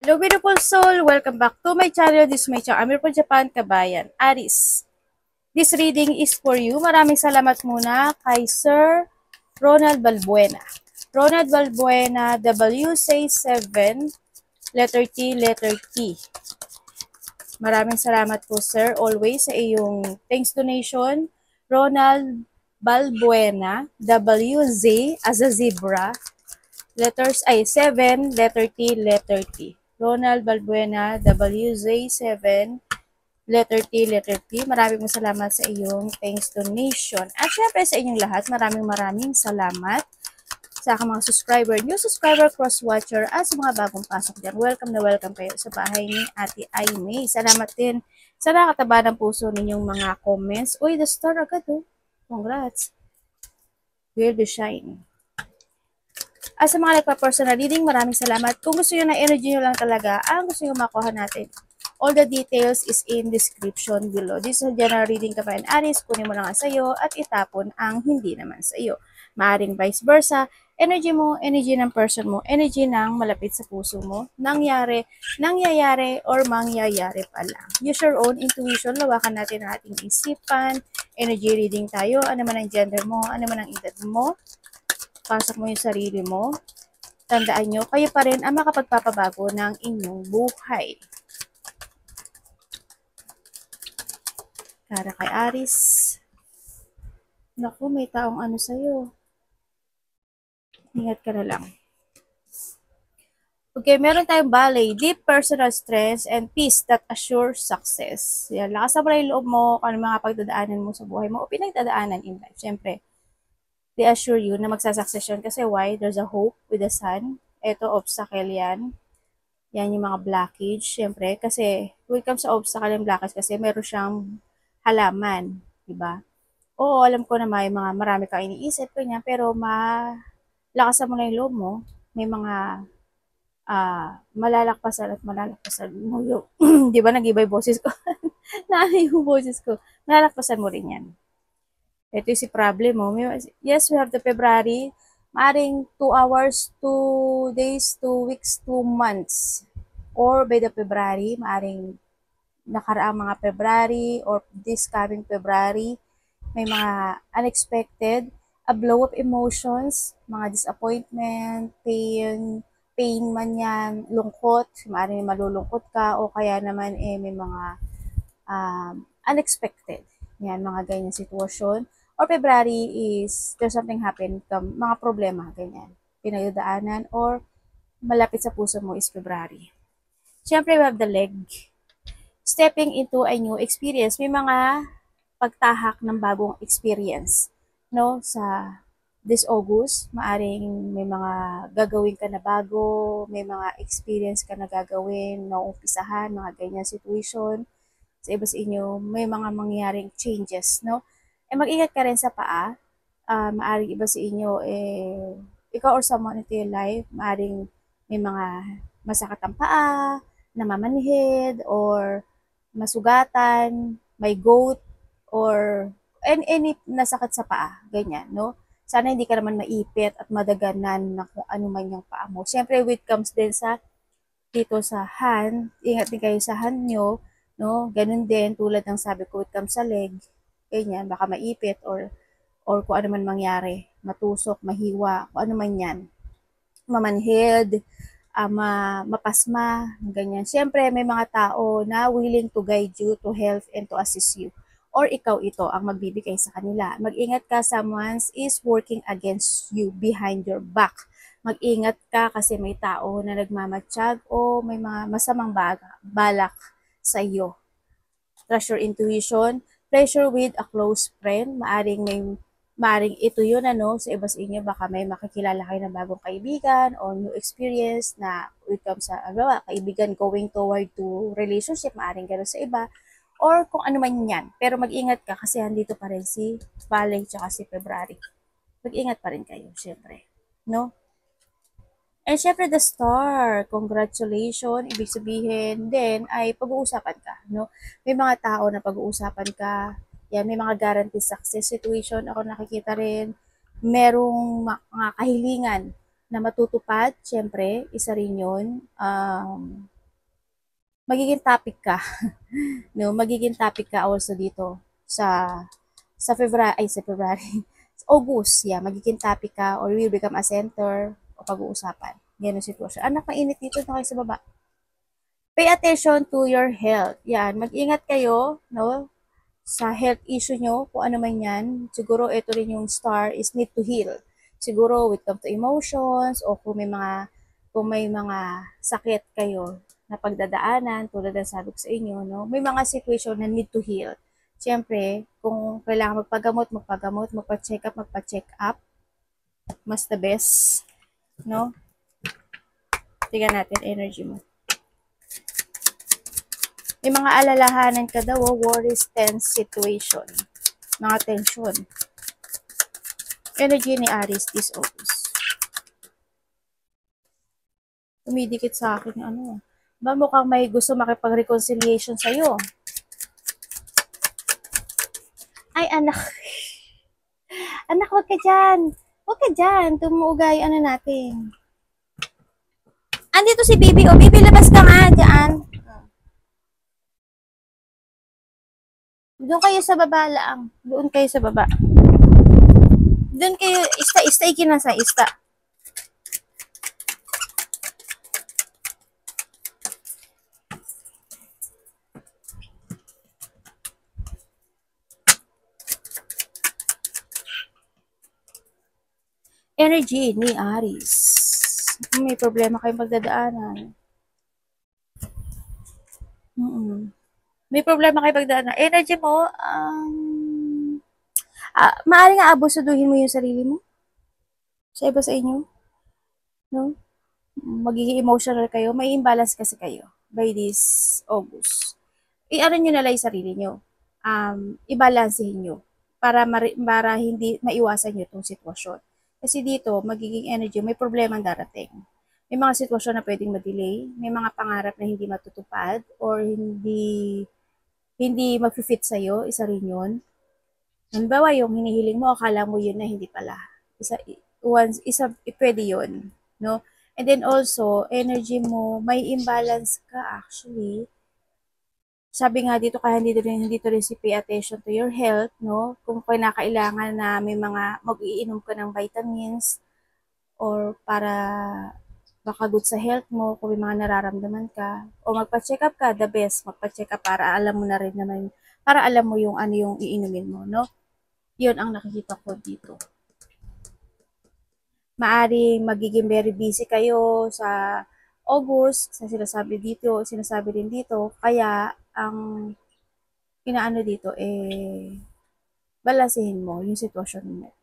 Hello beautiful soul! Welcome back to my channel. This is my channel. Amir po Japan, Kabayan. Aris. This reading is for you. Maraming salamat muna kay Sir Ronald Balbuena. Ronald Balbuena, W say 7, letter T, letter T. Maraming salamat po sir, always sa iyong thanks donation. Ronald Balbuena, W, Z, as a zebra, letters ay 7, letter T, letter T. Ronald Balbuena, WZ7, letter T, letter T. Maraming salamat sa iyong thanks donation. At syempre sa inyong lahat, maraming salamat sa aking mga subscriber, new subscriber, cross-watcher, at sa mga bagong pasok dyan. Welcome na welcome kayo sa bahay ni Ate Aimee. Salamat din sa nakataba ng puso ninyong mga comments. Uy, the star agad oh. Congrats. Will be shine. At sa mga nagpa-personal reading, maraming salamat. Kung gusto nyo na energy nyo lang talaga, ang gusto nyo makuha natin, all the details is in description below. This is a general reading ka pa in Aries, kunin mo lang ang sayo at itapon ang hindi naman sayo. Maaring vice versa, energy mo, energy ng person mo, energy ng malapit sa puso mo, nangyayari, or mangyayari pa lang. Use your own intuition, lawakan natin ang ating isipan, energy reading tayo, ano man ang gender mo, ano man ang edad mo, pasok mo yung sarili mo. Tandaan nyo, kayo pa rin ang makapagpapabago ng inyong buhay. Para kay Aris. Naku, may taong ano sa'yo. Ingat ka na lang. Okay, meron tayong ballet. Deep personal strength and peace that assure success. Yan, lakas mo na yung loob mo, kung ano mga pagdadaanan mo sa buhay mo o pinagdadaanan in life. Siyempre, they assure you na magsasucess yun. Kasi why? There's a hope with the sun. Ito, obstacle yan. Yan yung mga blockage. Siyempre, kasi when it comes sa obstacle and blockage, kasi meron siyang halaman. Diba? Oo, alam ko na may mga marami kang iniisip ko niya, pero lakasan mo na yung loob mo. May mga malalakpasan at malalakpasan mo yung, di ba nag-iba yung boses ko? Naano yung boses ko. Malalakpasan mo rin yan. Ito yung si problem mo. Yes, we have the February. Maaring 2 hours, 2 days, 2 weeks, 2 months. Or by the February, maaring nakaraang mga February or this coming February, may mga unexpected, a blow of emotions, mga disappointment, pain man yan, lungkot, maaring malulungkot ka o kaya naman may mga unexpected. Yan, mga ganyan sitwasyon. Or February is there's something happen, mga problema, ganyan. Pinagdadaanan or malapit sa puso mo is February. Siyempre, we have the leg. Stepping into a new experience. May mga pagtahak ng bagong experience. No? Sa this August, maaring may mga gagawin ka na bago, may mga experience ka na gagawin, naumpisahan, mga ganyan situation. Sa iba sa inyo, may mga mangyaring changes, no? Mag-ingat ka rin sa paa. Maaring iba sa inyo, ikaw or someone into your life, maaring may mga masakit ang paa, namamanhid, or masugatan, may gout, or any nasakit sa paa, ganyan, no? Sana hindi ka naman maipit at madaganan na kung ano man yung paa mo. Siyempre, weight comes din sa dito sa hand. Ingat din kayo sa hand nyo, no? Ganun din, tulad ng sabi ko, weight comes sa leg, ganyan, baka maipit or kung ano man mangyari, matusok, mahiwa, kung ano man yan, mamanhid, mapasma, ganyan. Siyempre, may mga tao na willing to guide you, to help, and to assist you. Or ikaw ito ang magbibigay sa kanila. Mag-ingat ka, someone is working against you behind your back. Mag-ingat ka kasi may tao na nagmamatsyag o may mga masamang balak sa iyo. Trust your intuition. Pleasure with a close friend. Maaring ito yun, sa iba sa inyo, baka may makikilala kayo ng bagong kaibigan o new experience na it comes sa, kaibigan going toward to relationship, maaring gano'n sa iba, or kung ano man yan. Pero mag-ingat ka kasi andito pa rin si Balay tsaka si February. Mag-ingat pa rin kayo, syempre. No? And syempre the star, congratulations, ibig sabihin din ay pag-uusapan ka, no? May mga tao na pag-uusapan ka, yan, may mga guaranteed success situation, ako nakikita rin, merong mga kahilingan na matutupad, syempre, isa rin yun, magiging topic ka. No, magiging topic ka also dito sa February, August, yeah, magiging topic ka or will become a center o pag-uusapan. Ganun sitwasyon. Anak, mainit dito na kayo sa baba. Pay attention to your health. Yan, mag-ingat kayo, no, sa health issue nyo, kung ano man yan. Siguro ito rin yung star is need to heal. Siguro with come to emotions o kung may mga sakit kayo na pagdadaanan, tulad ng sabi ko sa inyo, no? May mga situation na need to heal. Siyempre, kung kailangan magpagamot, magpa-check up, mas the best, no? Tingnan natin energy mo. May mga alalahanan ka daw, worries, tense situation. Mga tension. Energy ni Aries this August. Tumidikit sa akin ano. Ba mukhang may gusto makipag-reconciliation sa'yo. Ay, anak. Anak, wag ka dyan. Wag ka dyan. Tumuugay, ano natin. Andito si Bibi. O, Bibi, labas ka nga dyan. Doon kayo sa baba lang. Doon kayo sa baba. Doon kayo, ista, ikinasa, ista. Energy ni Aries. May problema kayong pagdadaanan. May problema kayong pagdadaanan. Energy mo, maaaring aabusuduhin mo yung sarili mo sa iba sa inyo. No? Magiging emotional kayo. May imbalance kasi kayo by this August. I-ano nyo na lang yung sarili nyo. I-balancehin nyo para hindi maiwasan nyo itong sitwasyon. Kasi dito, magiging energy, may problema darating. May mga sitwasyon na pwedeng ma-delay, may mga pangarap na hindi matutupad or hindi mag-fit sa'yo, isa rin yun. Halimbawa, yung hinihiling mo, akala mo yun na hindi pala. Pwede yun. No? And then also, energy mo, may imbalance ka actually. Sabi nga dito, kaya hindi rin si pay attention to your health, no? Kung kinakailangan na may mga mag-iinom ka ng vitamins or para baka good sa health mo, kung may mga nararamdaman ka, o magpa-check up ka, the best, magpa-check up para alam mo na rin naman, para alam mo yung ano yung iinumin mo, no? Yun ang nakikita ko dito. Maaring magiging very busy kayo sa August, sa sinasabi din dito, kaya ang inaano dito balansehin mo yung sitwasyon mo.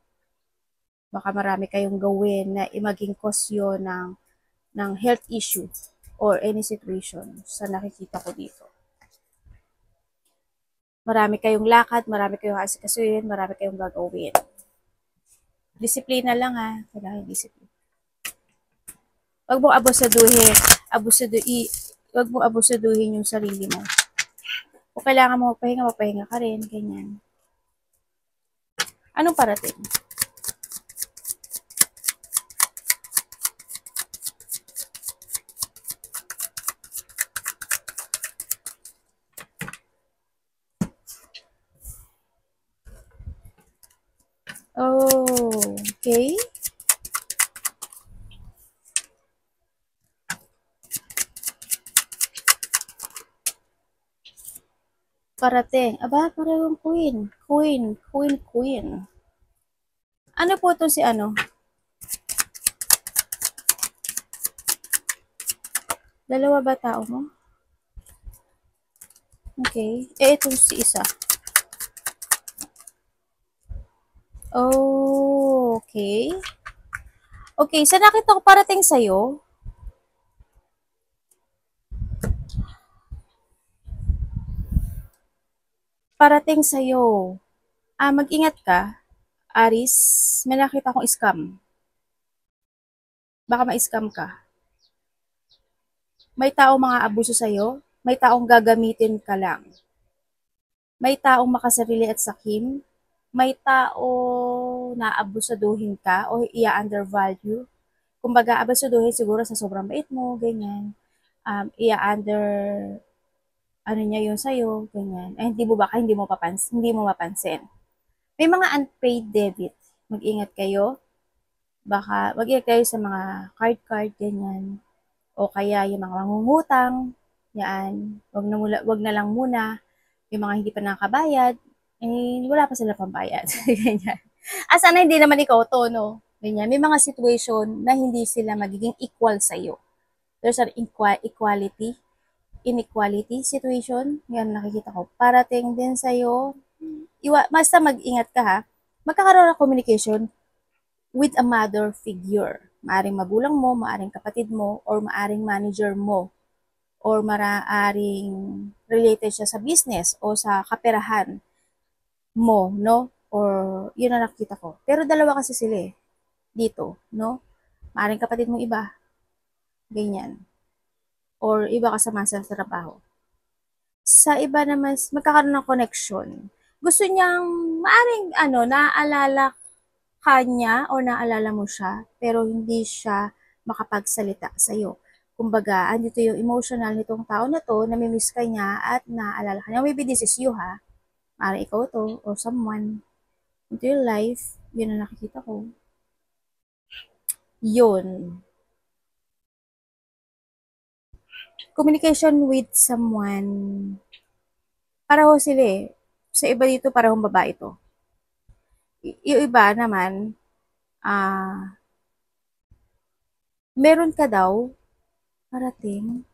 Baka marami kayong gawin na maging cause yun ng health issue or any situation sa nakikita ko dito. Marami kayong lakad, marami kayong asikasuhin, marami kayong gagawin. Disiplina lang ha, kailangan disiplina. Huwag mo abusaduhin yung sarili mo. Kung kailangan mo magpahinga ka rin, ganyan. Anong parating? Oh, okay. Parating. Aba, parang queen. Queen. Ano po to si ano? Dalawa ba tao mo? Okay. Itong si isa. Oh, okay. Okay, sa nakita ko parating sa'yo, mag-ingat ka, Aris, may nakita akong scam. Baka ma-scam ka. May taong mga abuso sa'yo, may taong gagamitin ka lang. May taong makasarili at sakim, may taong naabusaduhin ka o i-undervalue. Kumbaga, abusaduhin siguro sa sobrang bait mo, ganyan. ano niya yun sa'yo, ganyan. Ay, hindi mo baka hindi mo mapansin. May mga unpaid debit. Mag-ingat kayo. Baka, mag-ingat kayo sa mga card, ganyan. O kaya yung mga mangungutang, yan. Wag na lang muna. Yung mga hindi pa nakabayad, eh, wala pa sila pambayad. ganyan. Sana hindi naman ikaw to, no? Ganyan. May mga situation na hindi sila magiging equal sa'yo. There's an inequality situation. Yan nakikita ko. Parating din sa'yo. Basta mag-ingat ka ha. Magkakaroon ng communication with a mother figure. Maaring magulang mo, maaring kapatid mo, or maaring manager mo, or maaring related siya sa business o sa kaperahan mo, no? Or yun na nakita ko. Pero dalawa kasi sila dito, no? Maaring kapatid mong iba, ganyan. Or iba kasama sa trabaho. Sa iba naman, magkakaroon ng connection. Gusto niyang, maaring, naaalala ka niya o naalala mo siya, pero hindi siya makapagsalita sa'yo. Kumbaga, andito yung emotional nitong tao na to, namimiss ka niya at naalala ka niya. Maybe this is you ha. Maaring ikaw to or someone into your life. Yun ang nakikita ko. Yun. Communication with someone. Pareho sila Sa iba dito, parehong babae to. Yung iba naman, meron ka daw, parating,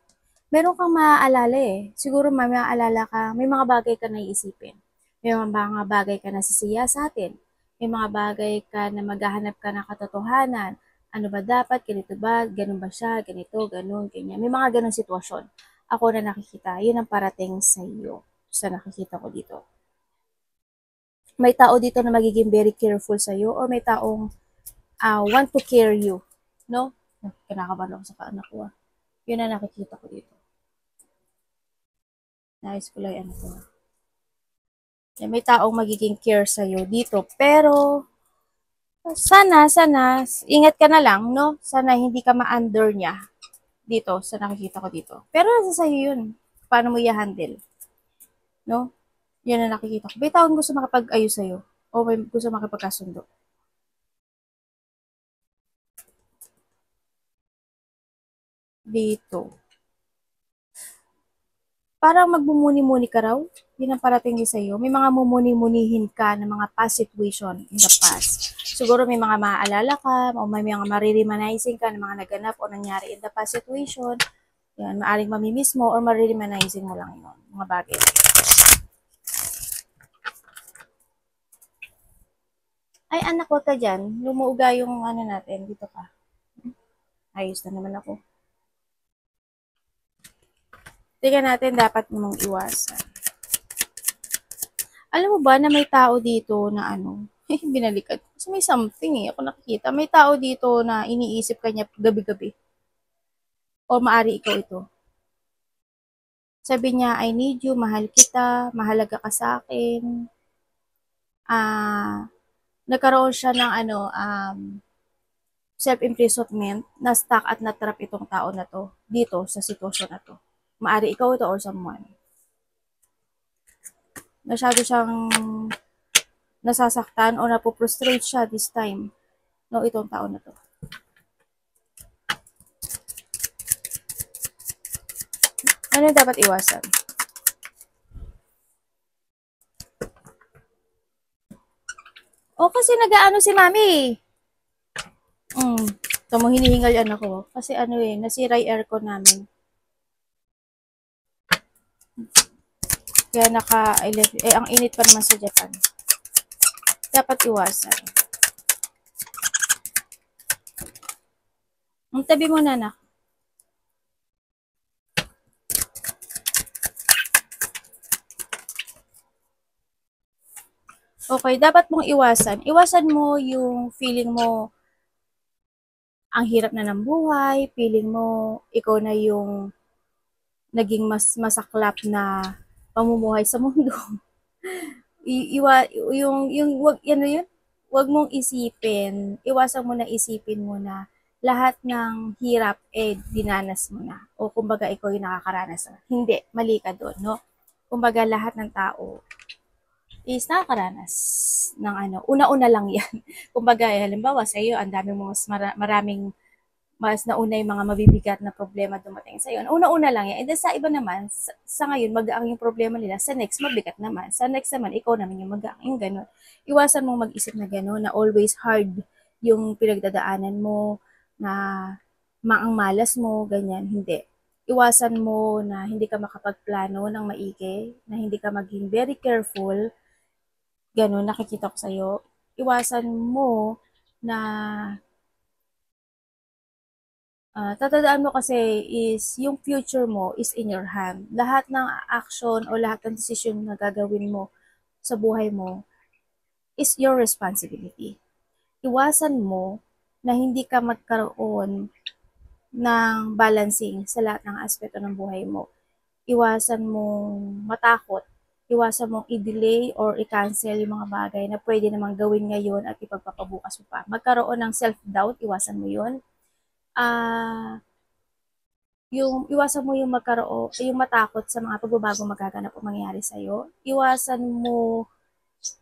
meron kang maaalala Siguro may maaalala ka, may mga bagay ka na iisipin. May mga bagay ka na sisiya sa atin. May mga bagay ka na maghahanap ka ng katotohanan. Ano ba dapat? Ganito ba? Ganun ba siya? Ganito, ganun, ganyan. May mga ganun sitwasyon. Ako na nakikita. Yun ang parating sa iyo. Sa nakikita ko dito. May tao dito na magiging very careful sa iyo or may taong want to care you. No? Kinakabahan ako sa anak ko. Yun ang nakikita ko dito. Nais ko lang ano ko. May taong magiging care sa'yo dito. Pero, sana, ingat ka na lang, no? Sana hindi ka ma-under niya dito, sa nakikita ko dito. Pero nasa sa'yo yun. Paano mo i-handle? No? Yun ang nakikita ko. May taong gusto makapag-ayos sa'yo. O may gusto makipagkasundo. Dito. Parang magbumuni-muni ka raw. Yun ang parating din sa'yo. May mga mumuni-munihin ka ng mga past situation in the past. Siguro may mga maaalala ka o may mga mariremanizing ka ng mga naganap o nangyari in the past situation. Yan, maaring mamimiss mo or mariremanizing mo lang yun. Mga bagay. Ay, anak, wag ka dyan. Lumuuga yung ano natin. Dito ka. Ayos na naman ako. Tingnan natin, dapat mong iwasan. Alam mo ba na may tao dito na binalikan. Kasi may something ako nakikita. May tao dito na iniisip kanya gabi-gabi. O maari ikaw ito. Sabi niya, I need you, mahal kita, mahalaga ka sa akin. Nagkaroon siya ng self-imprisonment, na stuck at natrap itong tao na to dito sa sitwasyon na to. Maari ikaw ito or someone. Masyado siyang nasasaktan o napoprostrate siya this time. No, itong tao na to. Ano yung dapat iwasan? O kasi nag-aano si mami. Ito mo hinihingal yan ako. Kasi nasira yung aircon namin. Kaya ang init pa naman sa Japan. Dapat iwasan. Ang tabi mo na, anak. Okay, dapat mong iwasan. Iwasan mo yung feeling mo ang hirap na ng buhay, feeling mo ikaw na yung naging mas masaklap na pamumuhay sa mundo. Wag mong isipin, iwasan mo na isipin mo na lahat ng hirap dinanas mo na. O kumbaga ikaw yung nakakaranas na. Hindi, mali ka doon, no? Kumbaga lahat ng tao is nakakaranas ng una-una lang yan. Kumbaga, halimbawa sa iyo, ang dami mo maraming mas nauna yung mga mabibigat na problema dumating sa iyo. Una-una lang yan. And then sa iba naman, sa ngayon, magaang yung problema nila. Sa next, mabigat naman. Sa next naman, ikaw naman yung magaang. Yung ganun. Iwasan mong mag-isip na gano'n, na always hard yung pinagdadaanan mo, na maang malas mo, ganyan. Hindi. Iwasan mo na hindi ka makapagplano ng maigi, na hindi ka maging very careful, gano'n, nakikita ko sa'yo. Iwasan mo na tatandaan mo kasi is yung future mo is in your hand. Lahat ng action o lahat ng decision na gagawin mo sa buhay mo is your responsibility. Iwasan mo na hindi ka magkaroon ng balancing sa lahat ng aspeto ng buhay mo. Iwasan mong matakot. Iwasan mong i-delay or i-cancel yung mga bagay na pwede namang gawin ngayon at ipagpapabukas mo pa. Magkaroon ng self-doubt, iwasan mo yun. Yung iwasan mo yung yung matakot sa mga pagbabago magaganap o mangyayari sa'yo. Iwasan mo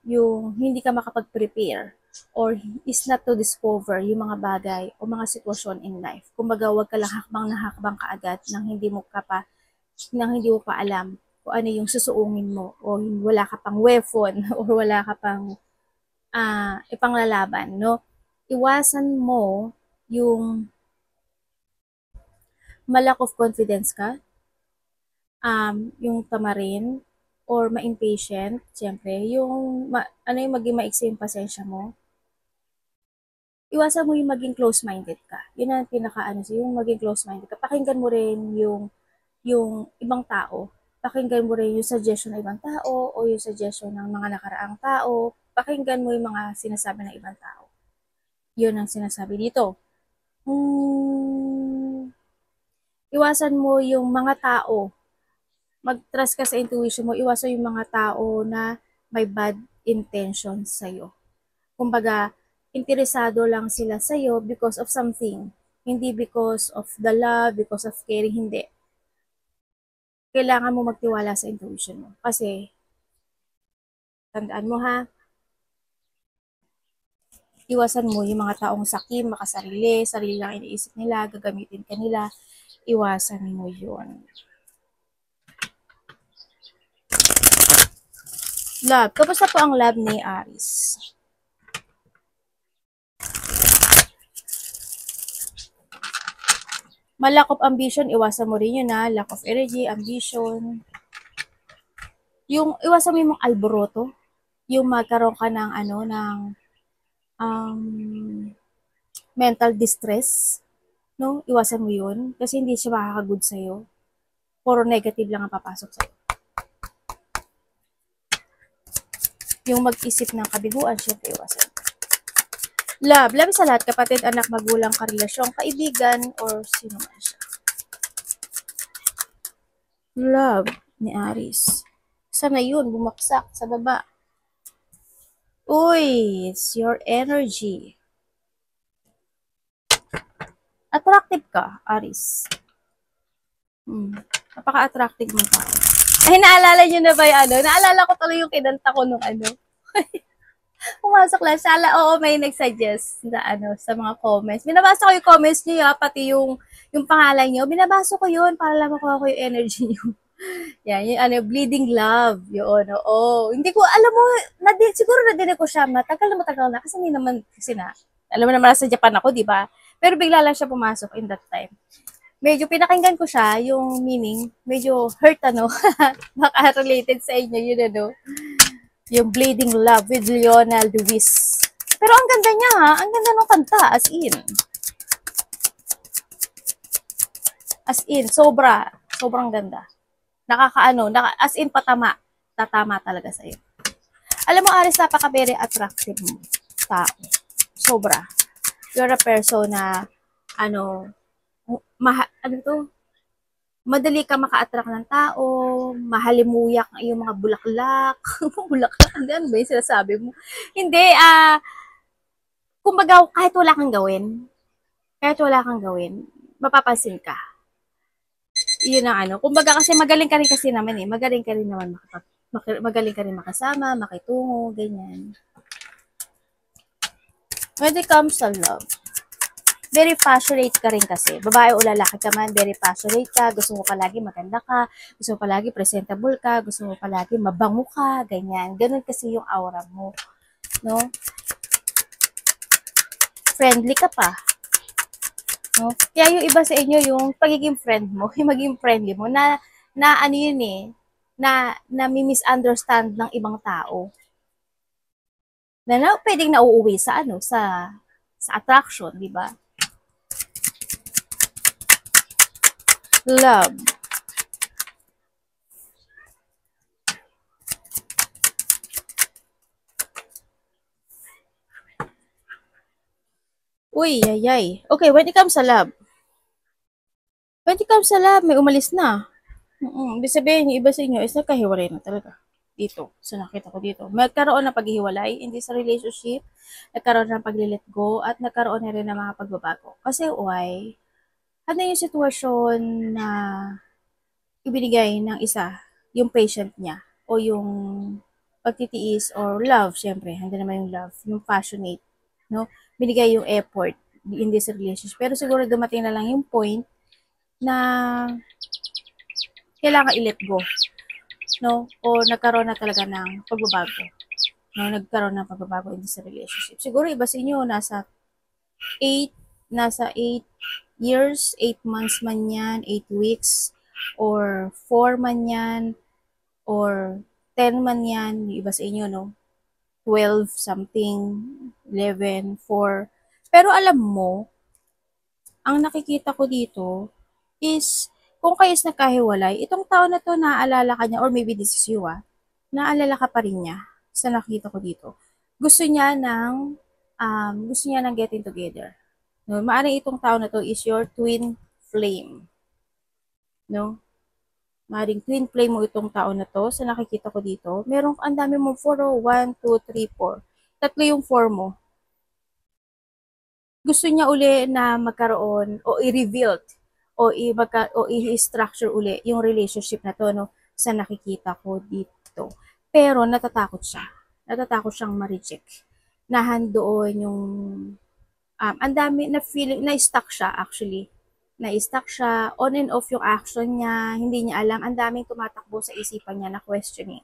yung hindi ka makapag-prepare or is not to discover yung mga bagay o mga sitwasyon in life. Kumbaga, wag ka lang hakbang na hakbang kaagad nang hindi mo pa alam kung ano yung susuungin mo o wala ka pang weapon or wala ka pang ipanglalaban, no? Iwasan mo yung malack of confidence ka, yung tamarin, or ma-impatient, siyempre, yung, yung maging maiksi yung pasensya mo. Iwasan mo yung maging close-minded ka. Yun ang yung maging close-minded ka. Pakinggan mo rin yung ibang tao. Pakinggan mo rin yung suggestion ng ibang tao o yung suggestion ng mga nakaraang tao. Pakinggan mo yung mga sinasabi ng ibang tao. Yun ang sinasabi dito. Iwasan mo yung mga tao. Mag-trust ka sa intuition mo. Iwasan yung mga tao na may bad intentions sa'yo. Kumbaga, interesado lang sila sa'yo because of something. Hindi because of the love, because of caring, hindi. Kailangan mo magtiwala sa intuition mo. Kasi, tandaan mo ha, iwasan mo yung mga taong sakim, makasarili, sarili lang iniisip nila, gagamitin ka nila. Iwasan mo yun. Love. Kamusta po ang love ni Aries? Lack of ambition, iwasan mo rin yun ha. Lack of energy, ambition. Yung iwasan mo yung mga alboroto. Yung magkaroon ka ng mental distress. No? Iwasan mo yun. Kasi hindi siya makakagood sa'yo. Puro negative lang ang papasok sa'yo. Yung mag-isip ng kabiguan, syempre iwasan. Love. Love sa lahat. Kapatid, anak, magulang, karelasyon, kaibigan, or sino man siya. Love ni Aries. Sana yun, bumaksak sa baba. Uy, it's your energy. Attractive ka, Aries. Napaka-attractive mo pa. Ay, naalala nyo na ba yung Naalala ko tuloy yung kinanta ko nung Pumasok lang siya. Oo, may nag-suggest na sa mga comments. Binabasa ko yung comments niyo, pati yung pangalan niyo. Binabasa ko yun para lang makuha ko yung energy niyo. Yan, yung bleeding love. Yun, oo. Hindi ko, alam mo, siguro nadinig ko siya, matagal na. Kasi hindi naman, alam mo naman, sa Japan ako, di ba? Pero bigla lang siya pumasok in that time. Medyo pinakinggan ko siya, yung meaning, medyo hurt, baka related sa inyo, yun, yung Bleeding Love with Lionel Lewis. Pero ang ganda niya ha, ang ganda ng kanta, as in, sobrang ganda. As in tatama talaga sa'yo. Alam mo, Aris, napaka-very attractive mo tao. Sobra. You're a person na, madali ka maka-attract ng tao, mahalimuyak yung mga bulaklak. Bulaklak, ano ba yung sinasabi mo? Hindi, kumbaga, kahit wala kang gawin, Kahit wala kang gawin, mapapansin ka. Yun ang ano. Kumbaga kasi magaling ka rin kasi naman eh. Magaling ka rin naman magaling ka rin makasama, makitungo, ganyan. When it comes to love, very passionate ka rin kasi. Babae o lalaki ka man, very passionate ka. Gusto mo palagi maganda ka. Gusto mo palagi presentable ka. Gusto mo palagi mabango ka. Ganyan. Ganun kasi yung aura mo. No? Friendly ka pa. No? Kaya yung iba sa inyo, yung pagiging friend mo, yung maging friendly mo, na ano yun eh, na misunderstand ng ibang tao. Na pwedeng nauuwi sa ano, sa attraction, di ba? Love. Uy, yay. Okay, when it comes sa love. When it comes sa love, may umalis na. Ibig sabihin, yung iba sa inyo is nagkahiwalay na talaga. Dito, sa nakita ko dito. Magkaroon ng paghihiwalay in this relationship, nagkaroon ng pag-let go, at nagkaroon na rin ng mga pagbabago. Kasi why? Ano yung sitwasyon na ibinigay ng isa, yung patient niya, o yung pagtitiis, or love, syempre, hindi naman yung love, yung passionate, no? Binigay yung effort in this relationship. Pero siguro dumating na lang yung point na kailangan i-let go, no? O nagkaroon na talaga ng pagbabago. No, nagkaroon ng pagbabago in this relationship. Siguro iba sa inyo, eight, nasa 8 years, 8 months man yan, 8 weeks, or 4 man yan, or 10 man yan, yung iba sa inyo, no? 12 something, 11, 4. Pero alam mo, ang nakikita ko dito is, kung kayo is nagkahiwalay, itong tao na to, naaalala ka niya, or maybe this is you, naalala ka pa rin niya sa nakita ko dito. Gusto niya ng getting together. No, maaaring itong tao na to is your twin flame. No? Maaaring twin flame mo itong tao na to sa nakikita ko dito. Meron ang dami mo 4, 1, 2, 3, 4. Tatlo yung 4 mo. Gusto niya uli na magkaroon o i-reveal o i-structure uli yung relationship na to, no, sa nakikita ko dito. Pero natatakot siya. Natatakot siyang ma-reject. Nahandoon yung ang dami na feeling na stuck siya actually. Na-stuck siya, on and off yung action niya, hindi niya alam, ang daming tumatakbo sa isipan niya na questioning.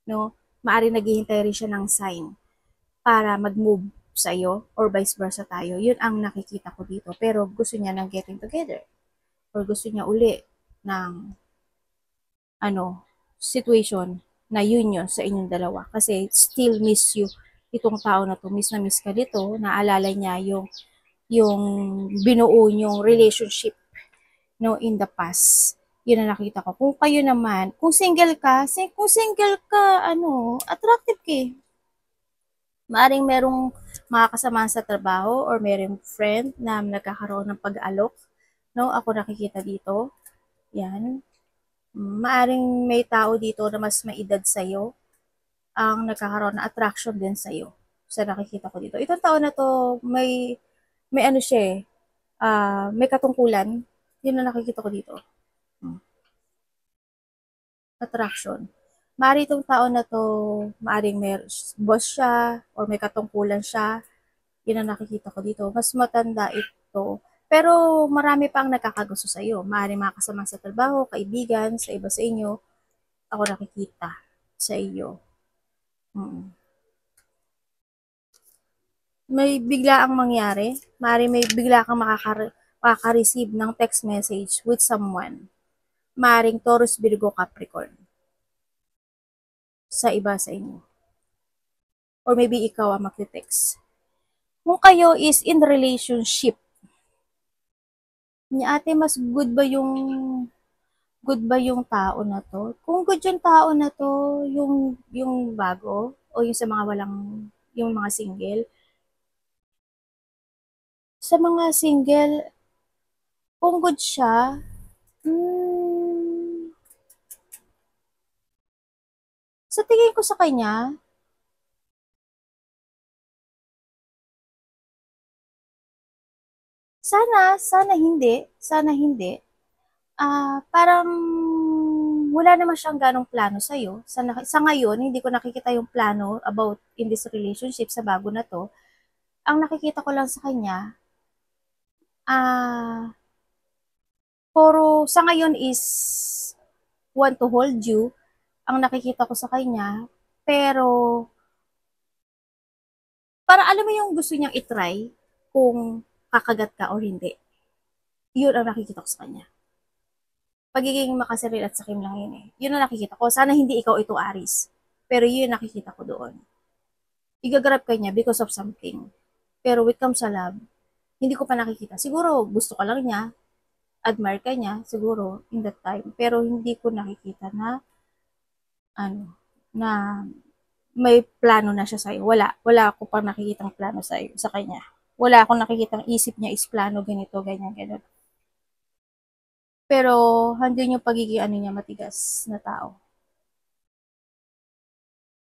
No? Maari naghihintay rin siya ng sign para mag-move sa iyo or vice versa tayo. Yun ang nakikita ko dito. Pero gusto niya ng getting together or gusto niya uli ng situation na union sa inyong dalawa. Kasi still miss you itong tao na to. Miss na miss ka dito. Naalala niya yung binuo yung relationship, no, in the past. Yun ang nakita ko. Kung kayo naman, kung single ka, attractive ka eh. Maaring merong mga kasama sa trabaho or merong friend na nagkakaroon ng pag-alok. No, ako nakikita dito. Yan. Maaring may tao dito na mas maedad sa'yo ang nagkakaroon ng attraction din sa'yo. Sa nakikita ko dito. Itong tao na to, may ano siya eh, may katungkulan. Yun ang nakikita ko dito. Attraction. Maari itong tao na to, maaring may boss siya, or may katungkulan siya. Yun ang nakikita ko dito. Mas matanda ito. Pero marami pang nakakagusto sa iyo. Maaaring mga kasama sa trabaho, kaibigan, sa iba sa inyo. Ako nakikita sa iyo. May bigla ang mangyari. Maaaring may bigla kang makaka-receive ng text message with someone. Maaaring Taurus, Virgo, Capricorn. Sa iba sa inyo. Or maybe ikaw ang magte-text. Kung kayo is in relationship, ni ate, mas good ba yung tao na to? Kung good yung tao na to, yung bago, o yung sa mga yung mga single, sa mga single, kung good siya, sa tingin ko sa kanya, sana hindi. Parang wala naman siyang ganong plano sa'yo. Sa ngayon, hindi ko nakikita yung plano about in this relationship sa bago na to. Ang nakikita ko lang sa kanya, puro sa ngayon is want to hold you, ang nakikita ko sa kanya, pero para alam mo yung gusto niyang itry kung kakagat ka or hindi. Yun ang nakikita ko sa kanya. Pagiging makasaril at sakim lang yun eh. Yun ang nakikita ko. Sana hindi ikaw ito, Aris. Pero yun ang nakikita ko doon. Igagrab ka niya because of something. Pero when it comes sa love, hindi ko pa nakikita. Siguro gusto ka lang niya, admire ka niya, siguro in that time. Pero hindi ko nakikita na na may plano na siya sa'yo. Wala ako pa nakikitang plano sa'yo, sa kanya. Wala akong nakikitang isip niya is plano, ganito, ganyan, ganun. Pero, handun yung pagiging niya, matigas na tao.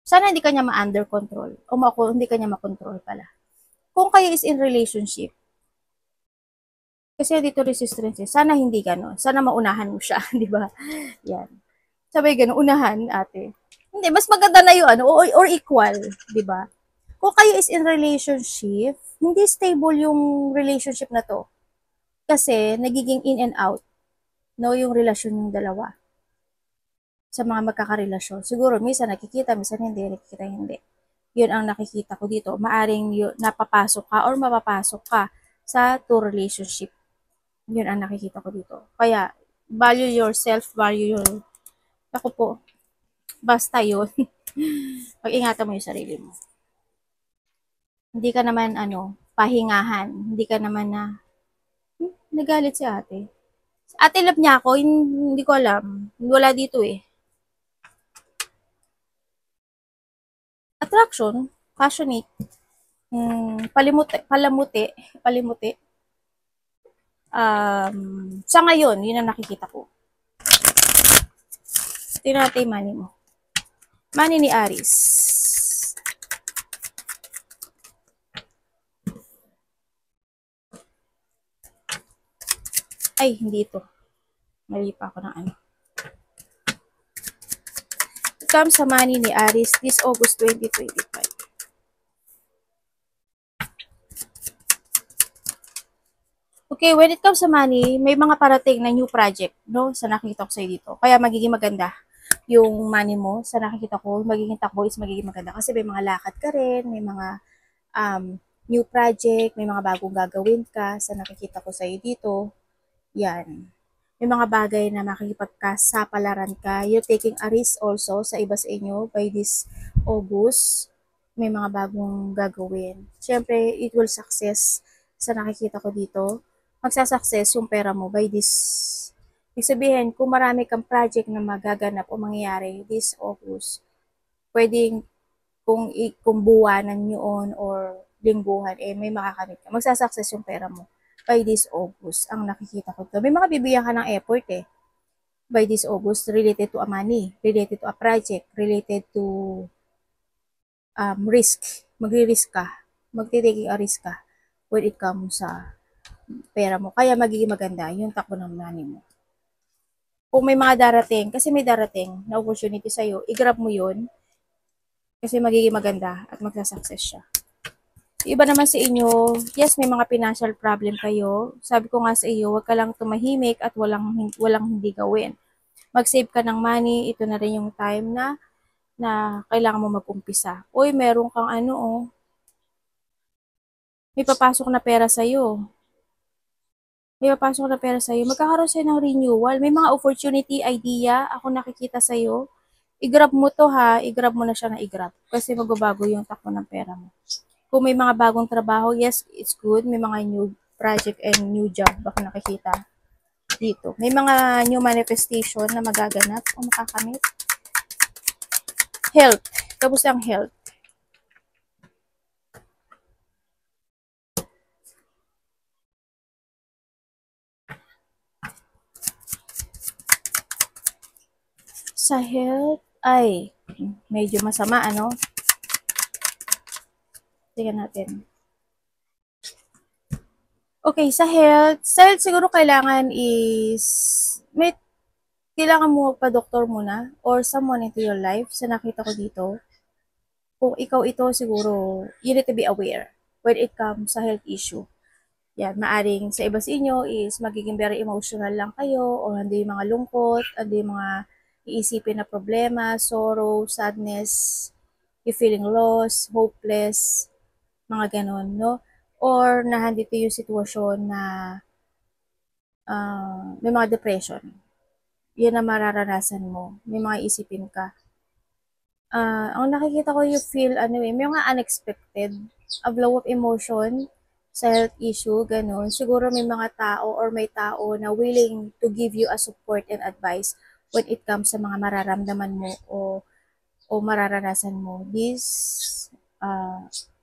Sana hindi kanya ma-under control. O hindi kanya ma-control pala. Kung kayo is in relationship, kasi dito resistance, sana hindi gano'n. Sana maunahan mo siya, di ba? Yan. Sabay gano'n, unahan, ate. Hindi, mas maganda na yung or equal, di ba? Kung kayo is in relationship, hindi stable yung relationship na to. Kasi, nagiging in and out, no, yung relasyon yung dalawa. Sa mga magkakarelasyon. Siguro, minsan nakikita, minsan hindi. Yun ang nakikita ko dito. Maaring napapasok ka or mapapasok ka sa two relationship. Yun ang nakikita ko dito. Kaya, value yourself, value your... Ako po, basta yun. Pag-ingatan mo yung sarili mo. Hindi ka naman, pahingahan. Hindi ka naman nagalit si ate. Ate love niya ako, hindi ko alam. Wala dito eh. Attraction, passionate, palamuti. Sa ngayon, yun ang nakikita ko. Tingnan natin yung money mo. Money ni Aris. Ay, hindi ito. Mali pa ako ng Come sa money ni Aris this August 2025. Okay, when it comes sa money, may mga parating na new project, no? Sa nakikita ko sa'yo dito. Kaya magiging maganda yung money mo. Sa nakikita ko, magiging takbo is magiging maganda. Kasi may mga lakad ka rin, may mga new project, may mga bagong gagawin ka. Sa nakikita ko sa'yo dito, yan. May mga bagay na makikipagkasapalaran ka. You're taking a risk also sa iba sa inyo by this August. May mga bagong gagawin. Siyempre, it will success sa nakikita ko dito. Magsasucess yung pera mo by this. Ibig sabihin, kung marami kang project na magaganap o mangyayari this August, pwedeng kung buwanan yun or lingguhan, may makakamit ka. Magsasucess yung pera mo by this August. Ang nakikita ko to. May mga bibigyan ka ng effort by this August related to a money, related to a project, related to risk. Magri-risk ka. Magtitaking a risk ka when it comes sa pera mo. Kaya magiging maganda yung takbo ng money mo. Kung may mga darating, kasi may darating na opportunity sa'yo, i-grab mo yun kasi magiging maganda at magsasucess siya. Iba naman sa inyo, yes, may mga financial problem kayo. Sabi ko nga sa iyo, wag ka lang tumahimik at walang hindi gawin. Mag-save ka ng money, ito na rin yung time na kailangan mo mag-umpisa. Uy, meron kang may papasok na pera sa iyo. Magkakaroon sa'yo ng renewal. May mga opportunity, idea, ako nakikita sa'yo. I-grab mo to ha, i-grab mo na siya na i-grab. Kasi magbabago yung takbo ng pera mo. Kung may mga bagong trabaho, yes, it's good. May mga new project and new job baka nakikita dito. May mga new manifestation na magaganap o makakamit. Health. Kamusta ang health? Sa health, ay, medyo masama, Tingnan natin. Okay, sa health siguro kailangan is, kailangan mo pa doktor muna or someone into your life sa nakita ko dito. Kung ikaw ito siguro, you need to be aware when it comes sa health issue. Yan, maaring sa iba sa inyo is magiging very emotional lang kayo o hindi mga lungkot, hindi mga iisipin na problema, sorrow, sadness, you feeling lost, hopeless, mga ganon, no? Or nahandito yung sitwasyon na may mga depression. Yan ang mararanasan mo. May mga isipin ka. Ang nakikita ko you feel, may mga unexpected, a blow of emotion sa health issue, ganun. Siguro may mga tao or may tao na willing to give you a support and advice when it comes sa mga mararamdaman mo o mararanasan mo this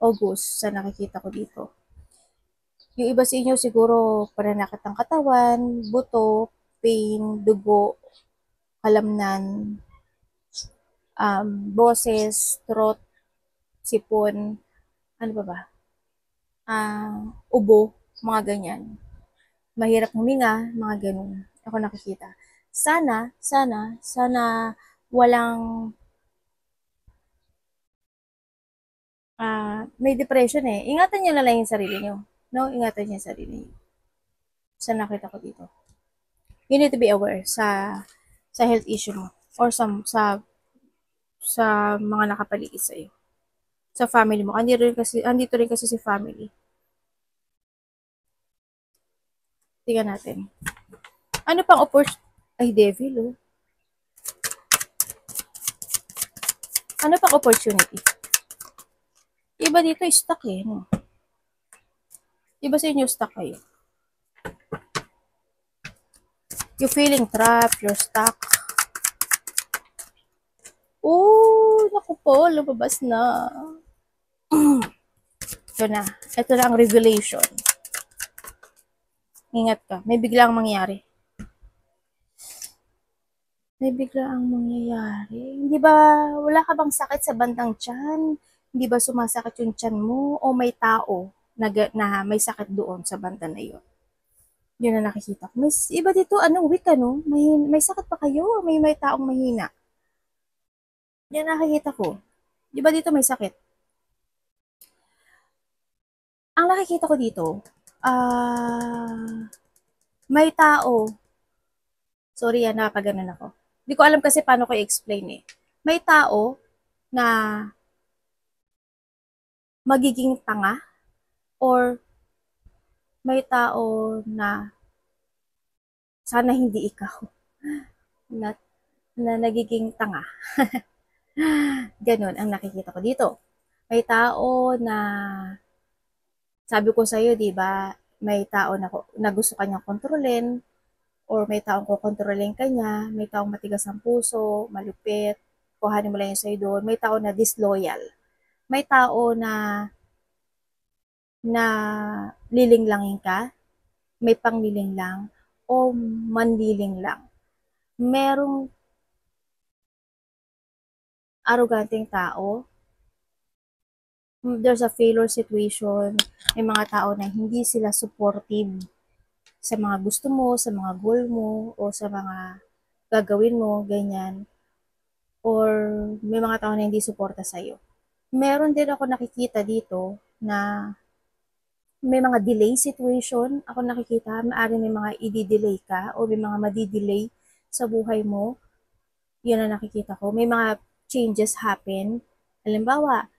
August sa nakikita ko dito. Yung iba sa inyo siguro pananakit ng katawan, buto, pain, dugo, kalamnan, boses, throat, sipon, ano ba ba? Ubo, mga ganyan. Mahirap huminga, mga ganun. Ako nakikita. Sana walang may depression eh. Ingatan niyo na lang yung sarili niyo. No? Ingatan niyo yung sarili niyo. Sa nakita ko dito. You need to be aware sa health issue mo or sa mga nakapaligid sa iyo. Sa family mo. Andito rin kasi si family. Tingnan natin. Ano pang opportunity? Ay, devil, oh. Ano pang opportunity? Iba dito, stuck eh. No? Iba sa inyo, stuck kayo. You're feeling trapped, you're stuck. Oh, naku po, lumabas na. Ito na. Ito na ang revelation. Ingat ka. May biglang mangyari. May biglang mangyayari. Hindi ba, wala ka bang sakit sa bandang tiyan? Hindi ba sumasakit yung tiyan mo? O may tao na may sakit doon sa banda na yun? Yun na nakikita ko. May iba dito, weak ano? May sakit pa kayo? May taong mahina? Yan nakikita ko. Di ba dito may sakit? Ang nakikita ko dito, may tao. Sorry napaganan ako. Hindi ko alam kasi paano ko i-explain eh. May tao na magiging tanga or may tao na sana hindi ikaw na nagiging tanga. Ganon ang nakikita ko dito. May tao na sabi ko sa iyo, 'di ba? May tao na gusto kanyang kontrolin or may taong kokontrolin ka niya, may taong matigas ang puso, malupit, kuhanin mo lang yung sa'yo doon. May tao na disloyal. May tao na lilinglangin ka, may pangliling lang, o manliling lang. Merong arroganteng tao, there's a failure situation, may mga tao na hindi sila supportive sa mga gusto mo, sa mga goal mo, o sa mga gagawin mo, ganyan. Or may mga tao na hindi suporta sa'yo. Meron din ako nakikita dito na may mga delay situation. Ako nakikita, maaaring may mga i-delay ka o may mga madi-delay sa buhay mo. Yun ang nakikita ko. May mga changes happen. Halimbawa,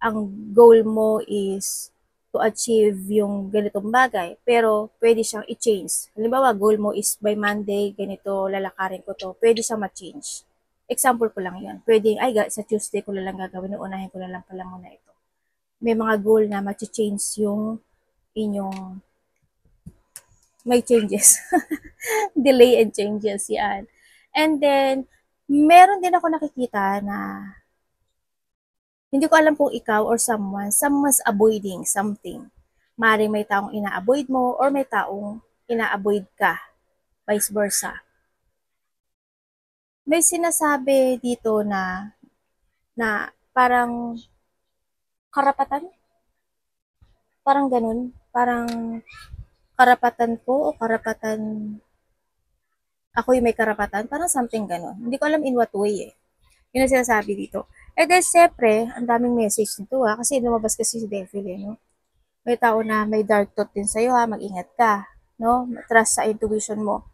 ang goal mo is to achieve yung ganitong bagay, pero pwede siyang i-change. Halimbawa, goal mo is by Monday, ganito, lalakarin ko to. Pwede siyang ma-change. Example ko lang yun. Pwede, sa Tuesday ko lang gagawin, unahin ko na lang pala muna ito. May mga goal na ma-change yung inyong, may changes. Delay and changes, yan. And then, meron din ako nakikita na hindi ko alam kung ikaw or someone's avoiding something. Maring may taong ina-avoid mo or may taong ina-avoid ka. Vice versa. May sinasabi dito na parang karapatan? Parang ganun. parang karapatan ko o karapatan, ako yung may karapatan, parang something ganon. Hindi ko alam in what way eh. Yun ang sinasabi dito. Eh then, syempre, ang daming message nito kasi lumabas kasi si Devil no? May tao na may dark thought din sa'yo mag-ingat ka, no? Trust sa intuition mo.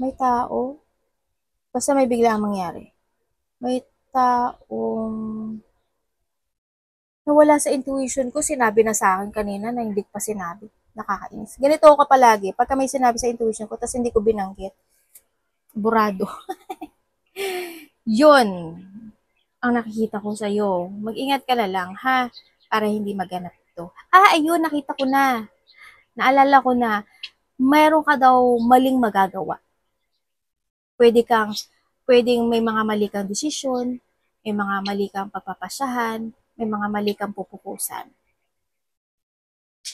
May tao, basta may biglang mangyari. May taong nawala sa intuition ko, sinabi na sa akin kanina na hindi pa sinabi. Nakakainis. Ganito ako palagi. Pagka may sinabi sa intuition ko, tapos hindi ko binanggit, burado. Yun ang nakikita ko sa'yo. Mag-ingat ka na lang, ha? Para hindi maganap to. Ayun, nakita ko na. Naalala ko na, mayroon ka daw maling magagawa. Pwedeng may mga mali kang desisyon, may mga mali kang pagpapasyahan, may mga mali kang pupukusan.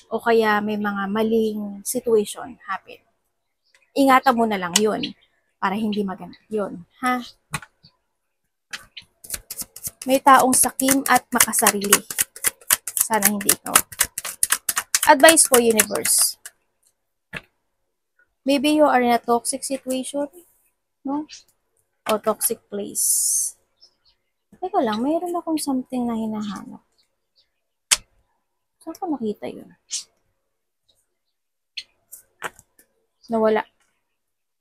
O kaya may mga maling situation happen. Ingatan mo na lang yun para hindi maganap yun, ha? May taong sakim at makasarili. Sana hindi ikaw. Advice for universe. Maybe you are in a toxic situation, no? O toxic place. Teka lang, mayroon akong something na hinahanap. Saan ko nakita yun? Nawala.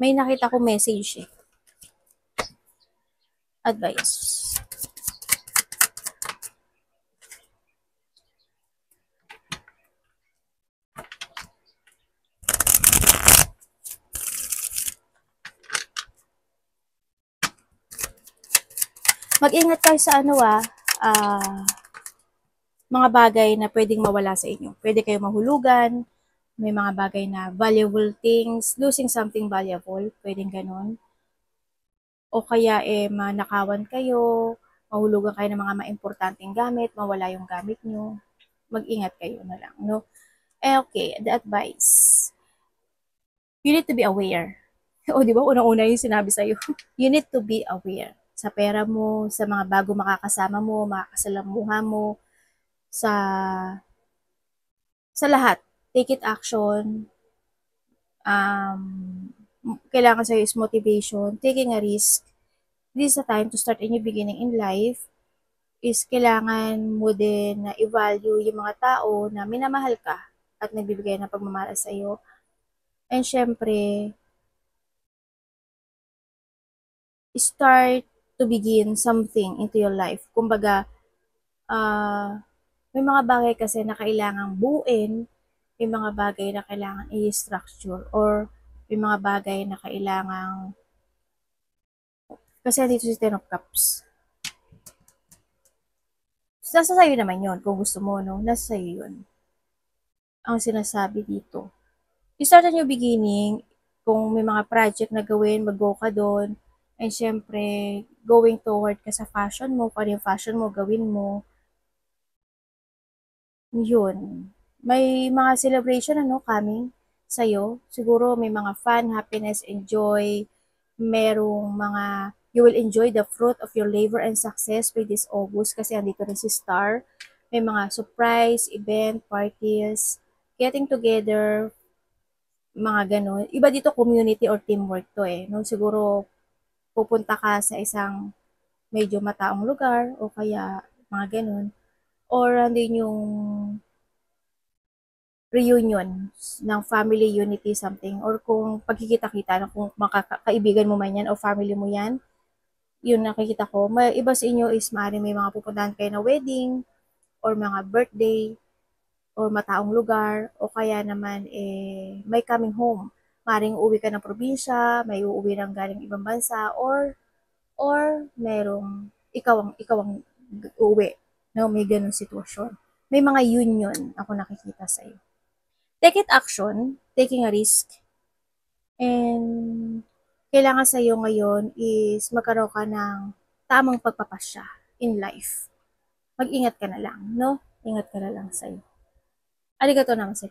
May nakita ko message eh. Advice. Mag-ingat kayo sa mga bagay na pwedeng mawala sa inyo. Pwede kayo mahulugan, may mga bagay na valuable things, losing something valuable, pwedeng ganon. O kaya manakawan kayo, mahulugan kayo ng mga maimportanteng gamit, mawala yung gamit nyo. Mag-ingat kayo na lang, no? Okay, the advice. You need to be aware. O, di ba? Unang-una yung sinabi sa'yo. You need to be aware sa pera mo, sa mga bago makakasama mo, makakasalamuha mo, sa lahat. Take it action. Kailangan sa'yo is motivation, taking a risk. This is a time to start a new beginning in life. Is kailangan mo din na i-value yung mga tao na minamahal ka at nagbibigay ng pagmamahal sa'yo. And syempre, start to begin something into your life. Kumbaga, may mga bagay kasi na kailangang buuin, may mga bagay na kailangan i-structure, or may mga bagay na kailangang, kasi dito si Ten of Cups. Nasa sa'yo naman yun, kung gusto mo, no? Nasa sa'yo yun. Ang sinasabi dito. You start a new beginning, kung may mga project na gawin, mag-go ka doon, and syempre, going toward ka sa fashion mo, kung yung fashion mo, gawin mo. Yun. May mga celebration coming sa'yo. Siguro may mga fun, happiness, enjoy. Merong mga, you will enjoy the fruit of your labor and success with this August kasi andito rin si Star. May mga surprise, event, parties, getting together, mga ganun. Iba dito community or teamwork to no? Siguro pupunta ka sa isang medyo mataong lugar o kaya mga ganun. Or andin yung reunion ng family unity something, or kung pagkikita-kita na kung kaibigan mo man yan o family mo yan, yun nakikita ko. May iba sa inyo is maaaring may mga pupuntahan kayo na wedding or mga birthday or mataong lugar, o kaya naman may coming home. Maaaring uuwi ka ng probinsya, may uuwi ng galing ibang bansa, or merong ikaw ang uuwi, no? May ganung sitwasyon. May mga union ako nakikita sa iyo. Take it action, taking a risk, and kailangan sa iyo ngayon is magkaroon ka ng tamang pagpapasya in life. Mag-ingat ka na lang, no? Ingat ka na lang sa iyo. Arigato namaste.